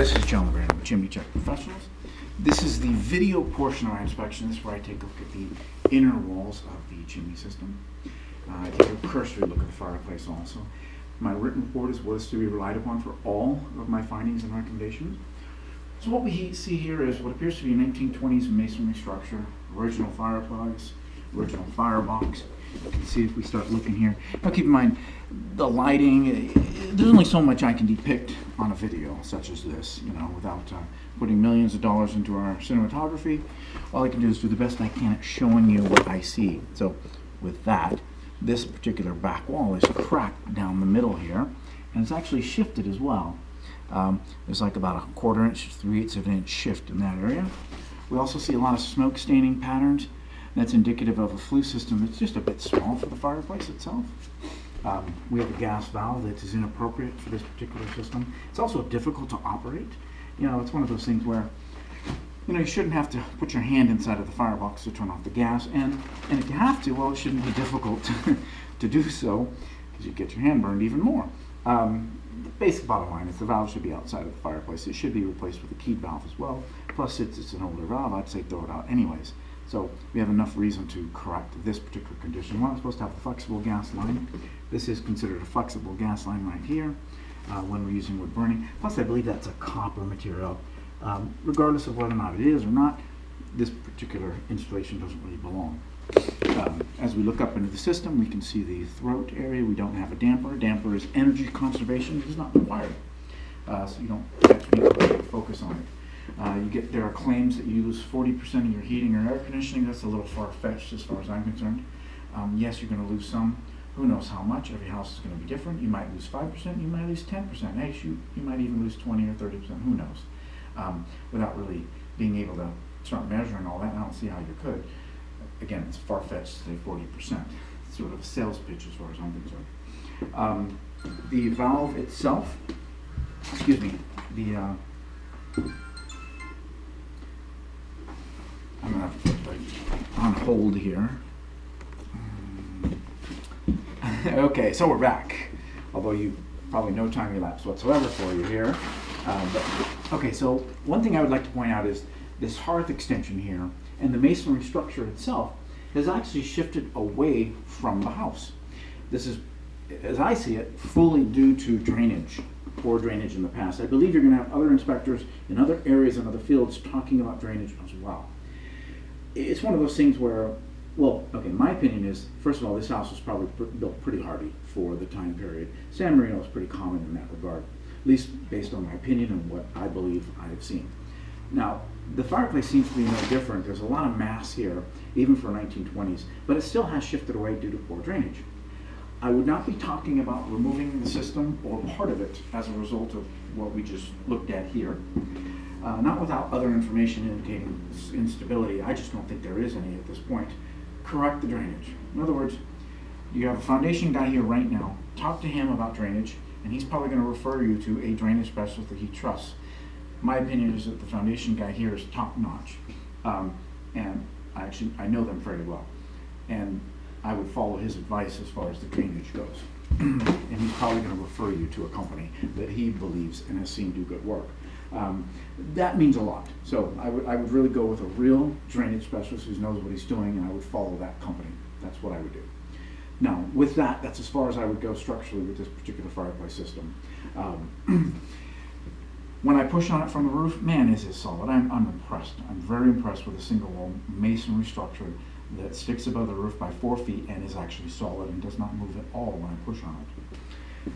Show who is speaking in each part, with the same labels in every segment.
Speaker 1: This is John Brand with Chimney Check Professionals. This is the video portion of our inspection. This is where I take a look at the inner walls of the chimney system. I take a cursory look at the fireplace also. My written report is what is to be relied upon for all of my findings and recommendations. So what we see here is what appears to be a 1920s masonry structure, original fireplace, original firebox. You can see if we start looking here. Now keep in mind, the lighting, there's only so much I can depict on a video such as this, without putting millions of dollars into our cinematography. All I can do is do the best I can at showing you what I see. So with that, this particular back wall is cracked down the middle here, and it's actually shifted as well. There's like about a 1/4 inch, 3/8 of an inch shift in that area. We also see a lot of smoke staining patterns. That's indicative of a flue system that's just a bit small for the fireplace itself. We have a gas valve that is inappropriate for this particular system. It's also difficult to operate. It's one of those things where you shouldn't have to put your hand inside of the firebox to turn off the gas, and if you have to, well, it shouldn't be difficult to do so, because you get your hand burned even more. The basic bottom line is the valve should be outside of the fireplace. It should be replaced with a keyed valve as well. Plus, it's an older valve, I'd say throw it out anyways. So we have enough reason to correct this particular condition. We're not supposed to have a flexible gas line. This is considered a flexible gas line right here when we're using wood burning. Plus, I believe that's a copper material. Regardless of whether or not it is or not, this particular installation doesn't really belong. As we look up into the system, we can see the throat area. We don't have a damper. A damper is energy conservation. It is not required. So you don't have to need to focus on it. There are claims that you lose 40% of your heating or air conditioning. That's a little far-fetched as far as I'm concerned. Yes, you're going to lose some. Who knows how much? Every house is going to be different. You might lose 5%. You might lose 10%. Hey, shoot, you might even lose 20 or 30%. Who knows? Without really being able to start measuring all that, I don't see how you could. Again, it's far-fetched to say 40%. It's sort of a sales pitch as far as I'm concerned. The valve itself, I'm going to have to put it on hold here. Okay, so we're back. Although you probably no time elapsed whatsoever for you here. Okay, so one thing I would like to point out is this hearth extension here and the masonry structure itself has actually shifted away from the house. This is, as I see it, fully due to drainage, poor drainage in the past. I believe you're going to have other inspectors in other areas and other fields talking about drainage as well. It's one of those things where, my opinion is, first of all, this house was probably built pretty hardy for the time period. San Marino is pretty common in that regard, at least based on my opinion and what I believe I have seen. Now, the fireplace seems to be no different. There's a lot of mass here, even for 1920s, but it still has shifted away due to poor drainage. I would not be talking about removing the system or part of it as a result of what we just looked at here. Not without other information indicating instability. I just don't think there is any at this point. Correct the drainage. In other words, you have a foundation guy here right now. Talk to him about drainage, and he's probably going to refer you to a drainage specialist that he trusts. My opinion is that the foundation guy here is top-notch, and I know them fairly well, and I would follow his advice as far as the drainage goes. And he's probably going to refer you to a company that he believes and has seen do good work. That means a lot. So I would really go with a real drainage specialist who knows what he's doing, and I would follow that company. That's what I would do. Now, with that, that's as far as I would go structurally with this particular fireplace system. When I push on it from the roof, man, is it solid. I'm impressed. I'm very impressed with a single wall masonry structure that sticks above the roof by 4 feet and is actually solid and does not move at all when I push on it.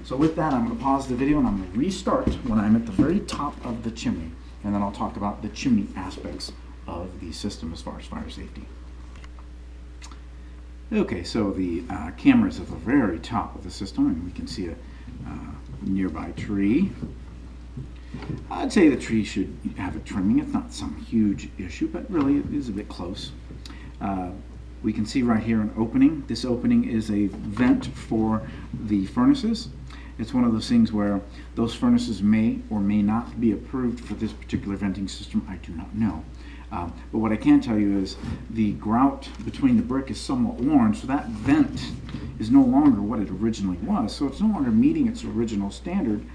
Speaker 1: So with that, I'm going to pause the video and I'm going to restart when I'm at the very top of the chimney, and then I'll talk about the chimney aspects of the system as far as fire safety. Okay, so the camera is at the very top of the system, and we can see a nearby tree. I'd say the tree should have a trimming. It's not some huge issue, but really it is a bit close. We can see right here an opening. This opening is a vent for the furnaces. It's one of those things where those furnaces may or may not be approved for this particular venting system. I do not know. But what I can tell you is the grout between the brick is somewhat worn, so that vent is no longer what it originally was. So it's no longer meeting its original standard.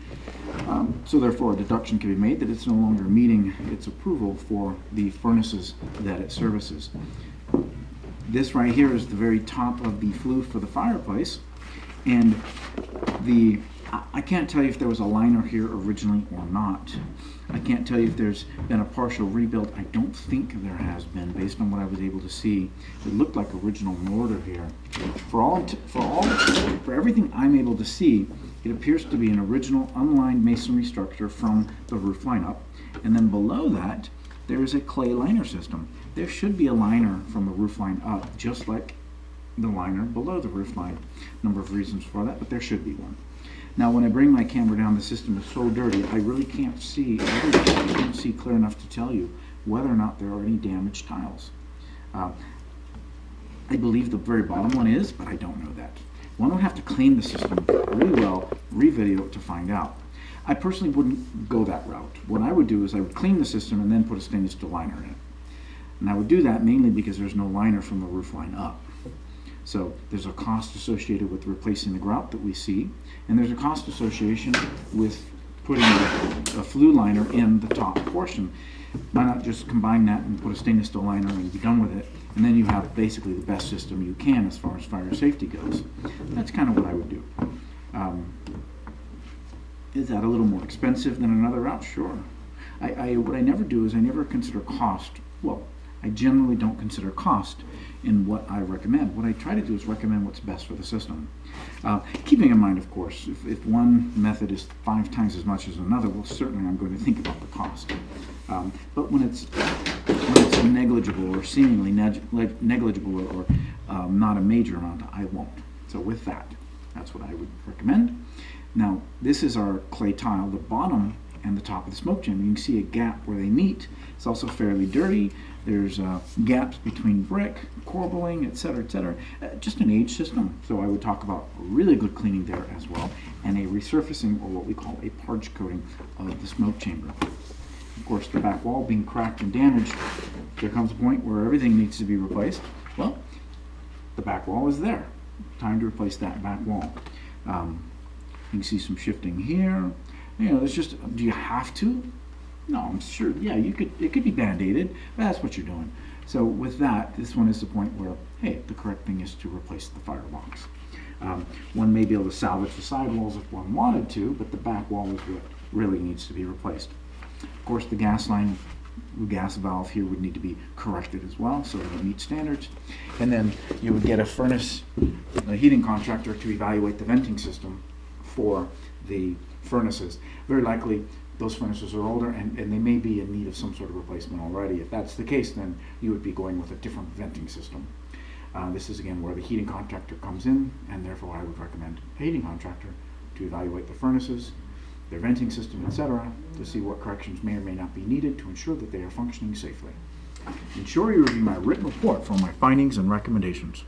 Speaker 1: So therefore a deduction can be made that it's no longer meeting its approval for the furnaces that it services. This right here is the very top of the flue for the fireplace, and I can't tell you if there was a liner here originally or not. I can't tell you if there's been a partial rebuild. I don't think there has been, based on what I was able to see. It looked like original mortar here. For everything I'm able to see, it appears to be an original unlined masonry structure from the roof line up, and then below that there is a clay liner system. There should be a liner from the roof line up, just like the liner below the roof line. Number of reasons for that, but there should be one. Now, when I bring my camera down, the system is so dirty, I really can't see, I can't see clear enough to tell you whether or not there are any damaged tiles. I believe the very bottom one is, but I don't know that. One would have to clean the system really well, re-video it to find out. I personally wouldn't go that route. What I would do is I would clean the system and then put a stainless steel liner in it. And I would do that mainly because there's no liner from the roof line up. So there's a cost associated with replacing the grout that we see, and there's a cost association with putting a flue liner in the top portion. Why not just combine that and put a stainless steel liner and be done with it, and then you have basically the best system you can as far as fire safety goes. That's kind of what I would do. Is that a little more expensive than another route? Sure. What I never do is I never consider cost. Well, I generally don't consider cost in what I recommend. What I try to do is recommend what's best for the system. Keeping in mind, of course, if one method is 5 times as much as another, well, certainly I'm going to think about the cost. But when it's negligible or seemingly negligible or not a major amount, I won't. So with that, that's what I would recommend. Now, this is our clay tile. The bottom and the top of the smoke chamber, you can see a gap where they meet. It's also fairly dirty. There's gaps between brick, corbelling, etc., etc. Just an age system. So I would talk about a really good cleaning there as well, and a resurfacing, or what we call a parge coating, of the smoke chamber. Of course, the back wall being cracked and damaged, there comes a point where everything needs to be replaced. Well, the back wall is there. Time to replace that back wall. You can see some shifting here. You know, it's just, do you have to? No, I'm sure, yeah, it could be band-aided, but that's what you're doing. So with that, this one is the point where, hey, the correct thing is to replace the firebox. One may be able to salvage the sidewalls if one wanted to, but the back wall is what really needs to be replaced. Of course, the gas line, the gas valve here would need to be corrected as well, so that it meets standards. And then you would get a heating contractor to evaluate the venting system for the furnaces. Very likely those furnaces are older and they may be in need of some sort of replacement already. If that's the case, then you would be going with a different venting system. This is again where the heating contractor comes in, and therefore I would recommend a heating contractor to evaluate the furnaces, their venting system, etc., to see what corrections may or may not be needed to ensure that they are functioning safely. Ensure you review my written report for my findings and recommendations.